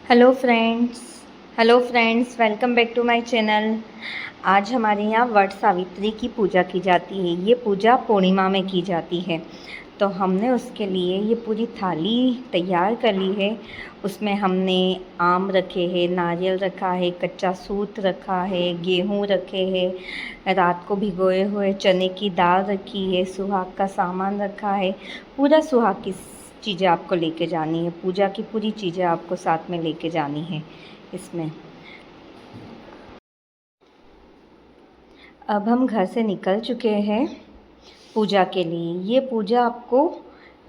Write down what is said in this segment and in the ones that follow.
Hello friends welcome back to my channel. आज हमारे यहाँ वट सावित्री की पूजा की जाती है। ये पूजा पूर्णिमा में की जाती है, तो हमने उसके लिए ये पूरी थाली तैयार कर ली है। उसमें हमने आम रखे हैं, नारियल रखा है, कच्चा सूत रखा है, गेहूँ रखे हैं, रात को भिगोए हुए चने की दाल रखी है, सुहाग का सामान रखा है। पूरा सुहाग की चीज़ें आपको लेके जानी है, पूजा की पूरी चीज़ें आपको साथ में लेके जानी है इसमें। अब हम घर से निकल चुके हैं पूजा के लिए। ये पूजा आपको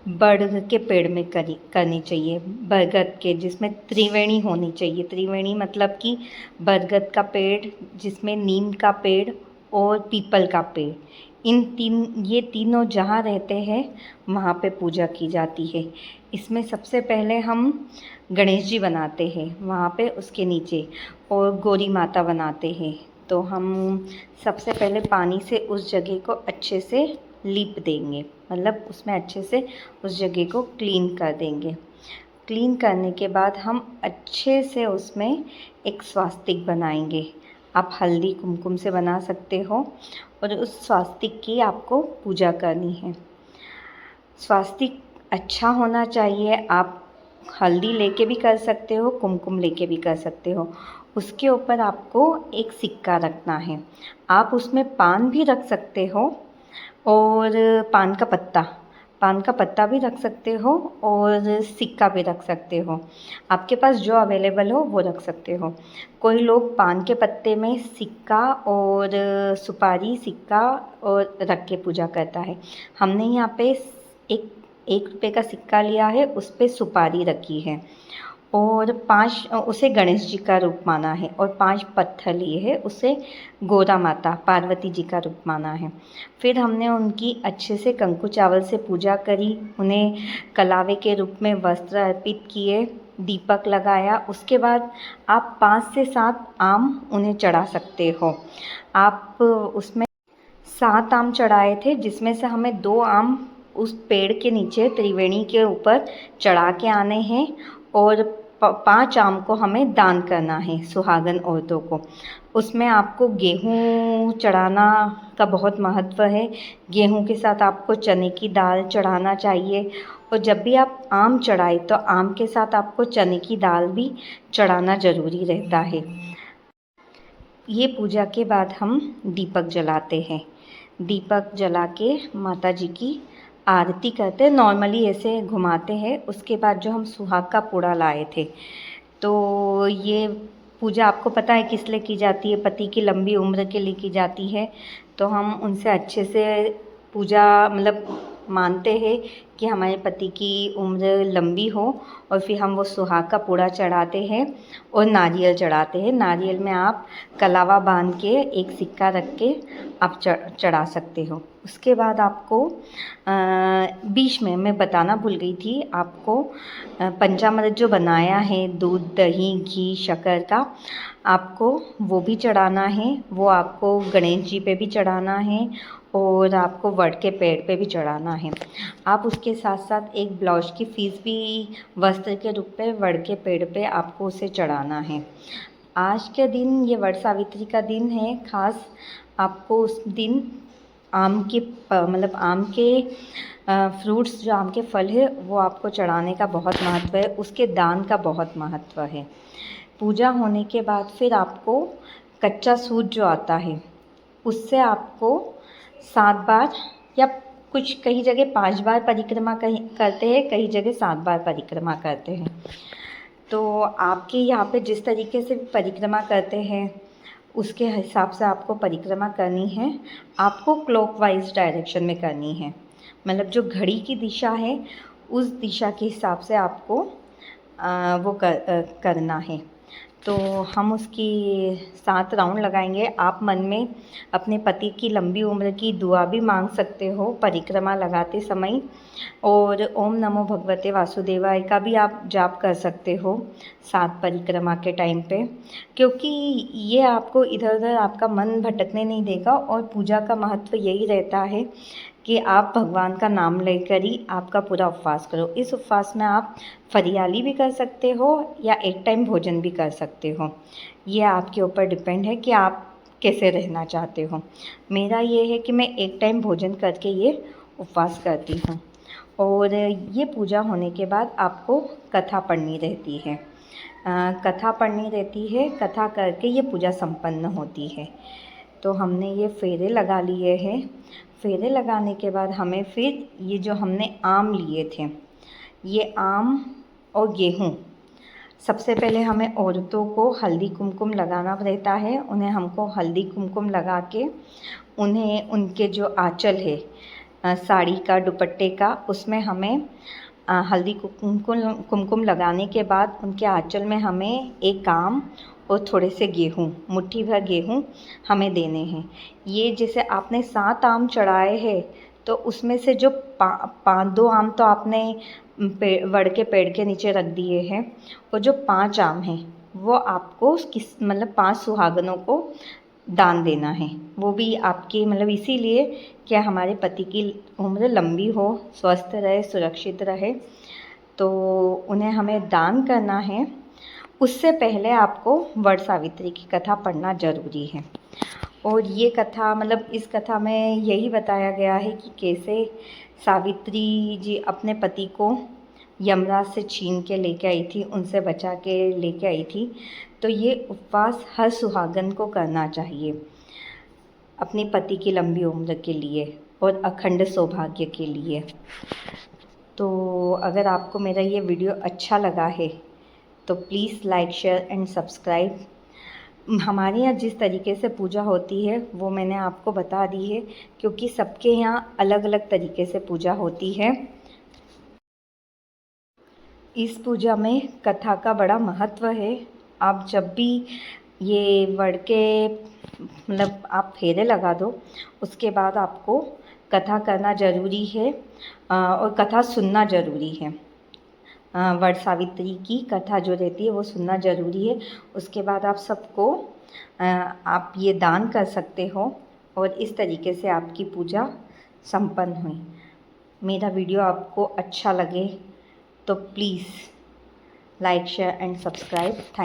बरगद के पेड़ में करनी चाहिए, बरगद के, जिसमें त्रिवेणी होनी चाहिए। त्रिवेणी मतलब कि बरगद का पेड़, जिसमें नीम का पेड़ और पीपल का पेड़, ये तीनों जहाँ रहते हैं वहाँ पे पूजा की जाती है। इसमें सबसे पहले हम गणेश जी बनाते हैं वहाँ पे उसके नीचे, और गौरी माता बनाते हैं। तो हम सबसे पहले पानी से उस जगह को अच्छे से लीप देंगे, मतलब उसमें अच्छे से उस जगह को क्लीन कर देंगे। क्लीन करने के बाद हम अच्छे से उसमें एक स्वास्तिक बनाएंगे। आप हल्दी कुमकुम से बना सकते हो, और उस स्वास्तिक की आपको पूजा करनी है। स्वास्तिक अच्छा होना चाहिए। आप हल्दी लेके भी कर सकते हो, कुमकुम लेके भी कर सकते हो। उसके ऊपर आपको एक सिक्का रखना है। आप उसमें पान भी रख सकते हो, और पान का पत्ता भी रख सकते हो, और सिक्का भी रख सकते हो। आपके पास जो अवेलेबल हो वो रख सकते हो। कोई लोग पान के पत्ते में सिक्का और सुपारी, सिक्का और रख के पूजा करता है। हमने यहाँ पे एक 1 रुपये का सिक्का लिया है, उस पे सुपारी रखी है, और 5 उसे गणेश जी का रूप माना है, और 5 पत्थर लिए हैं, उसे गोरा माता पार्वती जी का रूप माना है। फिर हमने उनकी अच्छे से कंकु चावल से पूजा करी, उन्हें कलावे के रूप में वस्त्र अर्पित किए, दीपक लगाया। उसके बाद आप 5 से 7 आम उन्हें चढ़ा सकते हो। आप उसमें 7 आम चढ़ाए थे, जिसमें से हमें 2 आम उस पेड़ के नीचे त्रिवेणी के ऊपर चढ़ा के आने हैं, और 5 आम को हमें दान करना है सुहागन औरतों को। उसमें आपको गेहूँ चढ़ाना का बहुत महत्व है। गेहूँ के साथ आपको चने की दाल चढ़ाना चाहिए, और जब भी आप आम चढ़ाए तो आम के साथ आपको चने की दाल भी चढ़ाना ज़रूरी रहता है। ये पूजा के बाद हम दीपक जलाते हैं। दीपक जला के माता जी की आरती करते हैं, नॉर्मली ऐसे घुमाते हैं। उसके बाद जो हम सुहाग का पूड़ा लाए थे, तो ये पूजा आपको पता है किस लिए की जाती है? पति की लंबी उम्र के लिए की जाती है। तो हम उनसे अच्छे से पूजा मतलब मानते हैं कि हमारे पति की उम्र लंबी हो, और फिर हम वो सुहाग का पूड़ा चढ़ाते हैं और नारियल चढ़ाते हैं। नारियल में आप कलावा बांध के एक सिक्का रख के आप चढ़ा सकते हो। उसके बाद आपको बीच में मैं बताना भूल गई थी आपको, पंचामृत जो बनाया है दूध, दही, घी, शक्कर का, आपको वो भी चढ़ाना है। वो आपको गणेश जी पे भी चढ़ाना है, और आपको वट के पेड़ पे भी चढ़ाना है। आप उसके साथ साथ एक ब्लाउज की फीस भी वस्त्र के रूप में वट के पेड़ पे आपको उसे चढ़ाना है। आज के दिन ये वट सावित्री का दिन है ख़ास। आपको उस दिन आम के मतलब आम के फ्रूट्स, जो आम के फल है, वो आपको चढ़ाने का बहुत महत्व है। उसके दान का बहुत महत्व है। पूजा होने के बाद फिर आपको कच्चा सूत जो आता है, उससे आपको 7 बार, या कुछ कई जगह 5 बार परिक्रमा करते हैं, कई जगह 7 बार परिक्रमा करते हैं। तो आपके यहाँ पे जिस तरीके से परिक्रमा करते हैं उसके हिसाब से आपको परिक्रमा करनी है। आपको क्लॉकवाइज डायरेक्शन में करनी है, मतलब जो घड़ी की दिशा है उस दिशा के हिसाब से आपको वो करना है। तो हम उसकी 7 राउंड लगाएंगे। आप मन में अपने पति की लंबी उम्र की दुआ भी मांग सकते हो परिक्रमा लगाते समय, और ओम नमो भगवते वासुदेवाय का भी आप जाप कर सकते हो 7 परिक्रमा के टाइम पे, क्योंकि ये आपको इधर उधर आपका मन भटकने नहीं देगा। और पूजा का महत्व यही रहता है कि आप भगवान का नाम लेकर ही आपका पूरा उपवास करो। इस उपवास में आप फरियाली भी कर सकते हो या एक टाइम भोजन भी कर सकते हो। ये आपके ऊपर डिपेंड है कि आप कैसे रहना चाहते हो। मेरा ये है कि मैं एक टाइम भोजन करके ये उपवास करती हूँ। और ये पूजा होने के बाद आपको कथा पढ़नी रहती है। कथा पढ़नी रहती है, कथा करके ये पूजा संपन्न होती है। तो हमने ये फेरे लगा लिए हैं। फेरे लगाने के बाद हमें फिर ये जो हमने आम लिए थे, ये आम और गेहूँ, सबसे पहले हमें औरतों को हल्दी कुमकुम लगाना रहता है। उन्हें हमको हल्दी कुमकुम लगा के उन्हें उनके जो आँचल है साड़ी का, दुपट्टे का, उसमें हमें हल्दी कुमकुम लगाने के बाद उनके आँचल में हमें एक आम और थोड़े से गेहूँ, मुट्ठी भर गेहूँ हमें देने हैं। ये जैसे आपने 7 आम चढ़ाए हैं तो उसमें से जो 2 आम तो आपने वड़ के पेड़ के नीचे रख दिए हैं, और जो 5 आम हैं वो आपको मतलब 5 सुहागनों को दान देना है। वो भी आपके मतलब इसीलिए कि हमारे पति की उम्र लंबी हो, स्वस्थ रहे, सुरक्षित रहे, तो उन्हें हमें दान करना है। उससे पहले आपको वट सावित्री की कथा पढ़ना ज़रूरी है। और ये कथा मतलब इस कथा में यही बताया गया है कि कैसे सावित्री जी अपने पति को यमराज से छीन के लेके आई थी, उनसे बचा के लेके आई थी। तो ये उपवास हर सुहागन को करना चाहिए अपने पति की लंबी उम्र के लिए और अखंड सौभाग्य के लिए। तो अगर आपको मेरा ये वीडियो अच्छा लगा है तो please like, share and subscribe. हमारे यहाँ जिस तरीके से पूजा होती है वो मैंने आपको बता दी है, क्योंकि सबके यहाँ अलग अलग तरीके से पूजा होती है। इस पूजा में कथा का बड़ा महत्व है। आप जब भी ये वड़ के मतलब आप फेरे लगा दो, उसके बाद आपको कथा करना ज़रूरी है और कथा सुनना ज़रूरी है। वट सावित्री की कथा जो रहती है वो सुनना ज़रूरी है। उसके बाद आप सबको आप ये दान कर सकते हो और इस तरीके से आपकी पूजा संपन्न हुई। मेरा वीडियो आपको अच्छा लगे तो please like, share and subscribe. Thank